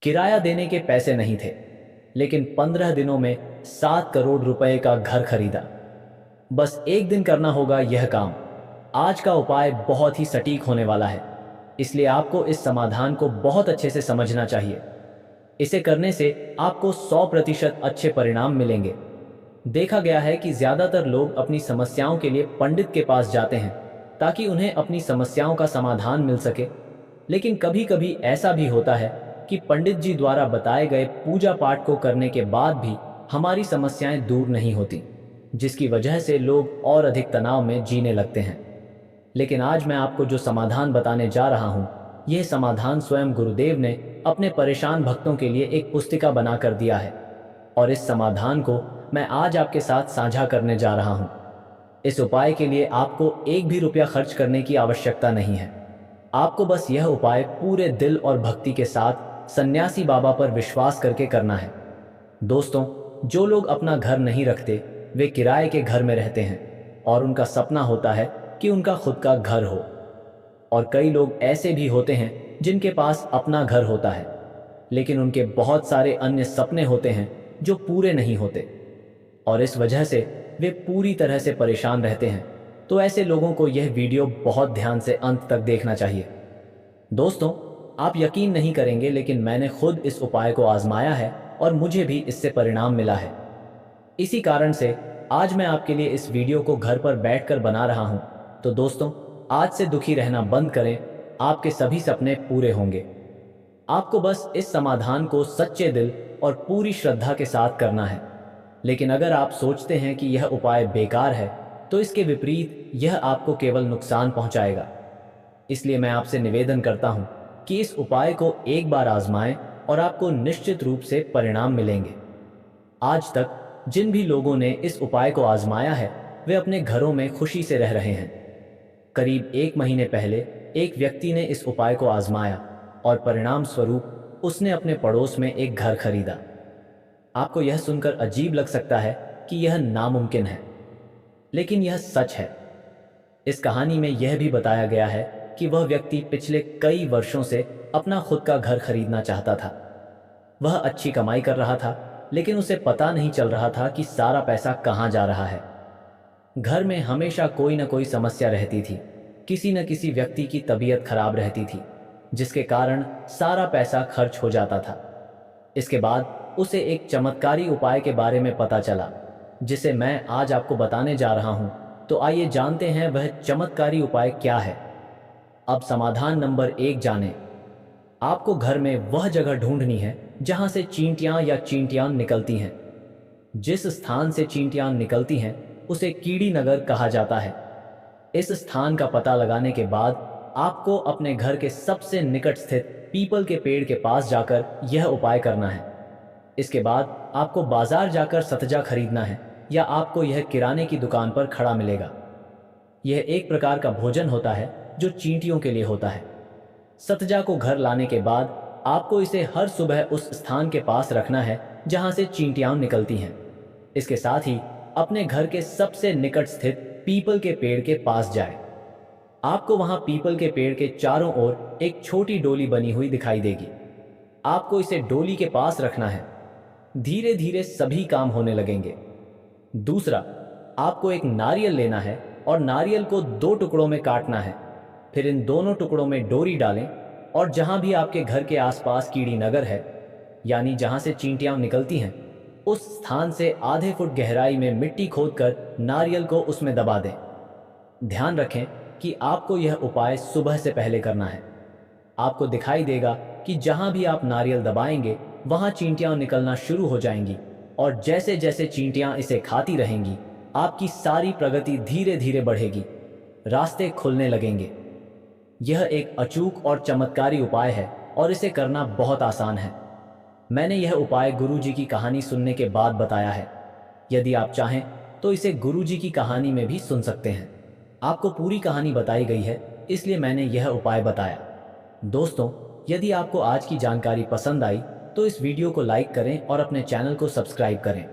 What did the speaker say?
किराया देने के पैसे नहीं थे, लेकिन 15 दिनों में 7 करोड़ रुपए का घर खरीदा। बस एक दिन करना होगा यह काम। आज का उपाय बहुत ही सटीक होने वाला है, इसलिए आपको इस समाधान को बहुत अच्छे से समझना चाहिए। इसे करने से आपको 100% अच्छे परिणाम मिलेंगे। देखा गया है कि ज़्यादातर लोग अपनी समस्याओं के लिए पंडित के पास जाते हैं ताकि उन्हें अपनी समस्याओं का समाधान मिल सके। लेकिन कभी कभी ऐसा भी होता है कि पंडित जी द्वारा बताए गए पूजा पाठ को करने के बाद भी हमारी समस्याएं दूर नहीं होती, जिसकी वजह से लोग और अधिक तनाव में जीने लगते हैं। लेकिन आज मैं आपको जो समाधान बताने जा रहा हूँ, यह समाधान स्वयं गुरुदेव ने अपने परेशान भक्तों के लिए एक पुस्तिका बनाकर दिया है, और इस समाधान को मैं आज आपके साथ साझा करने जा रहा हूँ। इस उपाय के लिए आपको एक भी रुपया खर्च करने की आवश्यकता नहीं है। आपको बस यह उपाय पूरे दिल और भक्ति के साथ सन्यासी बाबा पर विश्वास करके करना है। दोस्तों, जो लोग अपना घर नहीं रखते, वे किराए के घर में रहते हैं और उनका सपना होता है कि उनका खुद का घर हो। और कई लोग ऐसे भी होते हैं जिनके पास अपना घर होता है, लेकिन उनके बहुत सारे अन्य सपने होते हैं जो पूरे नहीं होते, और इस वजह से वे पूरी तरह से परेशान रहते हैं। तो ऐसे लोगों को यह वीडियो बहुत ध्यान से अंत तक देखना चाहिए। दोस्तों, आप यकीन नहीं करेंगे, लेकिन मैंने खुद इस उपाय को आजमाया है और मुझे भी इससे परिणाम मिला है। इसी कारण से आज मैं आपके लिए इस वीडियो को घर पर बैठकर बना रहा हूं। तो दोस्तों, आज से दुखी रहना बंद करें, आपके सभी सपने पूरे होंगे। आपको बस इस समाधान को सच्चे दिल और पूरी श्रद्धा के साथ करना है। लेकिन अगर आप सोचते हैं कि यह उपाय बेकार है, तो इसके विपरीत यह आपको केवल नुकसान पहुंचाएगा। इसलिए मैं आपसे निवेदन करता हूं कि इस उपाय को एक बार आजमाएं और आपको निश्चित रूप से परिणाम मिलेंगे। आज तक जिन भी लोगों ने इस उपाय को आजमाया है, वे अपने घरों में खुशी से रह रहे हैं। करीब 1 महीने पहले एक व्यक्ति ने इस उपाय को आजमाया और परिणाम स्वरूप उसने अपने पड़ोस में एक घर खरीदा। आपको यह सुनकर अजीब लग सकता है कि यह नामुमकिन है, लेकिन यह सच है। इस कहानी में यह भी बताया गया है कि वह व्यक्ति पिछले कई वर्षों से अपना खुद का घर खरीदना चाहता था। वह अच्छी कमाई कर रहा था, लेकिन उसे पता नहीं चल रहा था कि सारा पैसा कहाँ जा रहा है। घर में हमेशा कोई न कोई समस्या रहती थी। किसी न किसी व्यक्ति की तबीयत खराब रहती थी, जिसके कारण सारा पैसा खर्च हो जाता था। इसके बाद उसे एक चमत्कारी उपाय के बारे में पता चला, जिसे मैं आज आपको बताने जा रहा हूं। तो आइए जानते हैं वह चमत्कारी उपाय क्या है। अब समाधान नंबर 1 जानें। आपको घर में वह जगह ढूंढनी है जहां से चींटियां या चींटियां निकलती हैं। जिस स्थान से चींटियां निकलती हैं उसे कीड़ी नगर कहा जाता है। इस स्थान का पता लगाने के बाद आपको अपने घर के सबसे निकट स्थित पीपल के पेड़ के पास जाकर यह उपाय करना है। इसके बाद आपको बाजार जाकर सतजा खरीदना है, या आपको यह किराने की दुकान पर खड़ा मिलेगा। यह एक प्रकार का भोजन होता है जो चींटियों के लिए होता है। सतजा को घर लाने के बाद आपको इसे हर सुबह उस स्थान के पास रखना है जहां से चींटियां निकलती हैं। इसके साथ ही अपने घर के सबसे निकट स्थित पीपल के पेड़ के पास जाए। आपको वहां पीपल के पेड़ के चारों ओर एक छोटी डोली बनी हुई दिखाई देगी। आपको इसे डोली के पास रखना है। धीरे धीरे सभी काम होने लगेंगे। दूसरा, आपको एक नारियल लेना है और नारियल को 2 टुकड़ों में काटना है। फिर इन दोनों टुकड़ों में डोरी डालें, और जहां भी आपके घर के आसपास कीड़ी नगर है, यानी जहां से चींटियां निकलती हैं, उस स्थान से आधे फुट गहराई में मिट्टी खोदकर नारियल को उसमें दबा दें। ध्यान रखें कि आपको यह उपाय सुबह से पहले करना है। आपको दिखाई देगा कि जहां भी आप नारियल दबाएंगे, वहां चींटियां निकलना शुरू हो जाएंगी, और जैसे जैसे चींटियां इसे खाती रहेंगी, आपकी सारी प्रगति धीरे धीरे बढ़ेगी। रास्ते खुलने लगेंगे। यह एक अचूक और चमत्कारी उपाय है, और इसे करना बहुत आसान है। मैंने यह उपाय गुरुजी की कहानी सुनने के बाद बताया है। यदि आप चाहें तो इसे गुरुजी की कहानी में भी सुन सकते हैं। आपको पूरी कहानी बताई गई है, इसलिए मैंने यह उपाय बताया। दोस्तों, यदि आपको आज की जानकारी पसंद आई तो इस वीडियो को लाइक करें और अपने चैनल को सब्सक्राइब करें।